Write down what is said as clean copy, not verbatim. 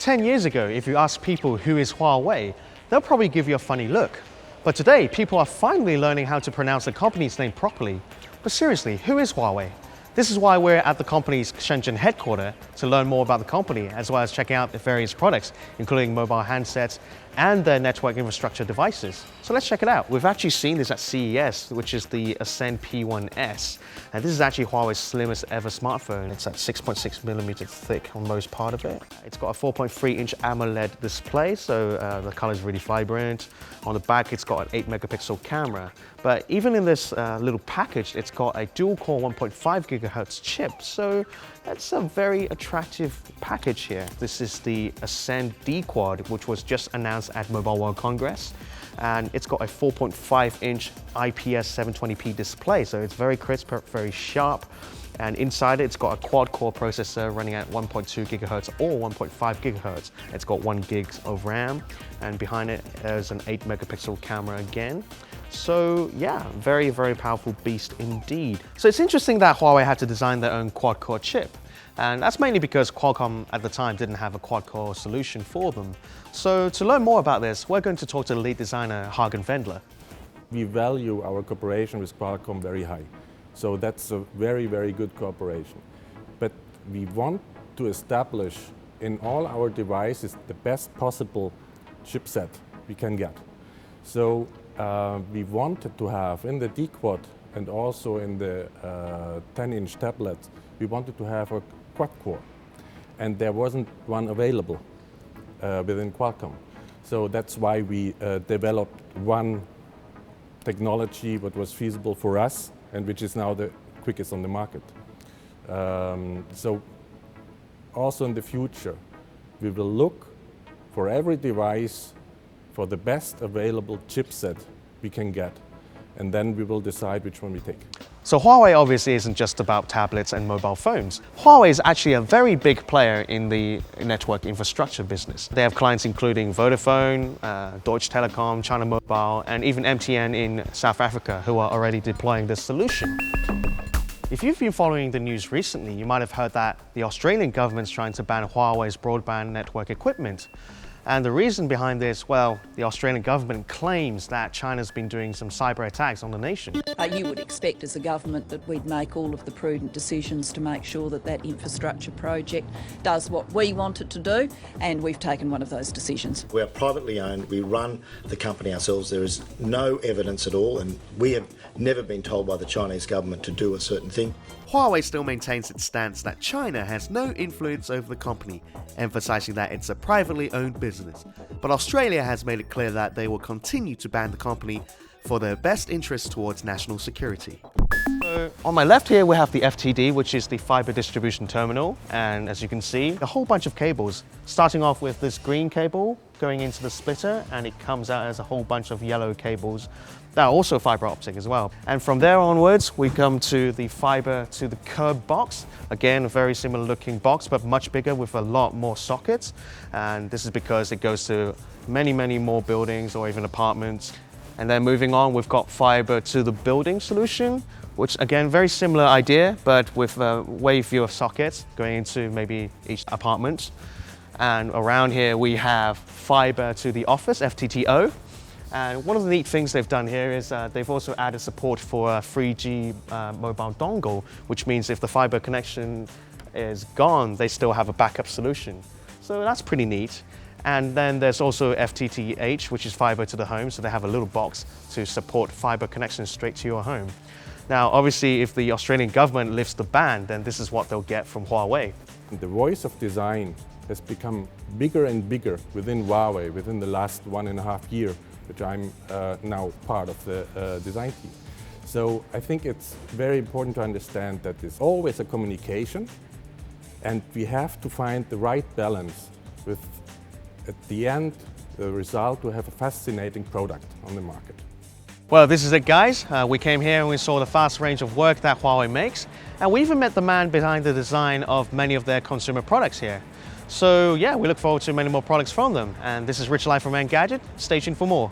10 years ago, if you ask people who is Huawei, they'll probably give you a funny look. But today, people are finally learning how to pronounce the company's name properly. But seriously, who is Huawei? This is why we're at the company's Shenzhen headquarters to learn more about the company, as well as checking out the various products, including mobile handsets and their network infrastructure devices. So let's check it out. We've actually seen this at CES, which is the Ascend P1S. And this is actually Huawei's slimmest ever smartphone. It's at 6.6mm thick on most part of it. It's got a 4.3-inch AMOLED display, so the color is really vibrant. On the back, it's got an 8-megapixel camera. But even in this little package, it's got a dual-core 1.5 gigahertz chip. So that's a very attractive package here. This is the Ascend D-Quad, which was just announced at Mobile World Congress. And it's got a 4.5-inch IPS 720p display, so it's very crisp, very sharp. And inside it, it's got a quad-core processor running at 1.2 gigahertz or 1.5 gigahertz. It's got 1 gig of RAM, and behind it, there's an 8-megapixel camera again. So yeah, very, very powerful beast indeed. So it's interesting that Huawei had to design their own quad-core chip. And that's mainly because Qualcomm at the time didn't have a quad-core solution for them. So to learn more about this, we're going to talk to the lead designer, Hagen Fendle. We value our cooperation with Qualcomm very high. So that's a very, very good cooperation. But we want to establish in all our devices the best possible chipset we can get. So we wanted to have in the D-Quad and also in the 10-inch tablet, we wanted to have a quad-core. And there wasn't one available within Qualcomm. So that's why we developed one technology that was feasible for us and which is now the quickest on the market. So also in the future, we will look for every device for the best available chipset we can get, and then we will decide which one we take. So Huawei obviously isn't just about tablets and mobile phones. Huawei is actually a very big player in the network infrastructure business. They have clients including Vodafone, Deutsche Telekom, China Mobile, and even MTN in South Africa, who are already deploying this solution. If you've been following the news recently, you might have heard that the Australian government's trying to ban Huawei's broadband network equipment. And the reason behind this, well, the Australian government claims that China's been doing some cyber attacks on the nation. You would expect as a government that we'd make all of the prudent decisions to make sure that that infrastructure project does what we want it to do, and we've taken one of those decisions. We are privately owned, we run the company ourselves, there is no evidence at all, and we have never been told by the Chinese government to do a certain thing. Huawei still maintains its stance that China has no influence over the company, emphasizing that it's a privately owned business. But Australia has made it clear that they will continue to ban the company for their best interests towards national security. So on my left here we have the FTD, which is the fiber distribution terminal, and as you can see, a whole bunch of cables, starting off with this green cable going into the splitter, and it comes out as a whole bunch of yellow cables that are also fiber optic as well. And from there onwards, we come to the fiber to the curb box. Again, a very similar looking box, but much bigger with a lot more sockets. And this is because it goes to many, many more buildings or even apartments. And then moving on, we've got fiber to the building solution, which again, very similar idea, but with way fewer sockets going into maybe each apartment. And around here, we have fiber to the office, FTTO. And one of the neat things they've done here is they've also added support for a 3G mobile dongle, which means if the fiber connection is gone, they still have a backup solution. So that's pretty neat. And then there's also FTTH, which is fiber to the home, so they have a little box to support fiber connections straight to your home. Now, obviously, if the Australian government lifts the ban, then this is what they'll get from Huawei. The voice of design has become bigger and bigger within Huawei within the last 1.5 years, which I'm now part of the design team. So I think it's very important to understand that there's always a communication, and we have to find the right balance with, at the end, the result to have a fascinating product on the market. Well, this is it, guys. We came here and we saw the vast range of work that Huawei makes, and we even met the man behind the design of many of their consumer products here. So yeah, we look forward to many more products from them. And this is Rich Life from Engadget. Stay tuned for more.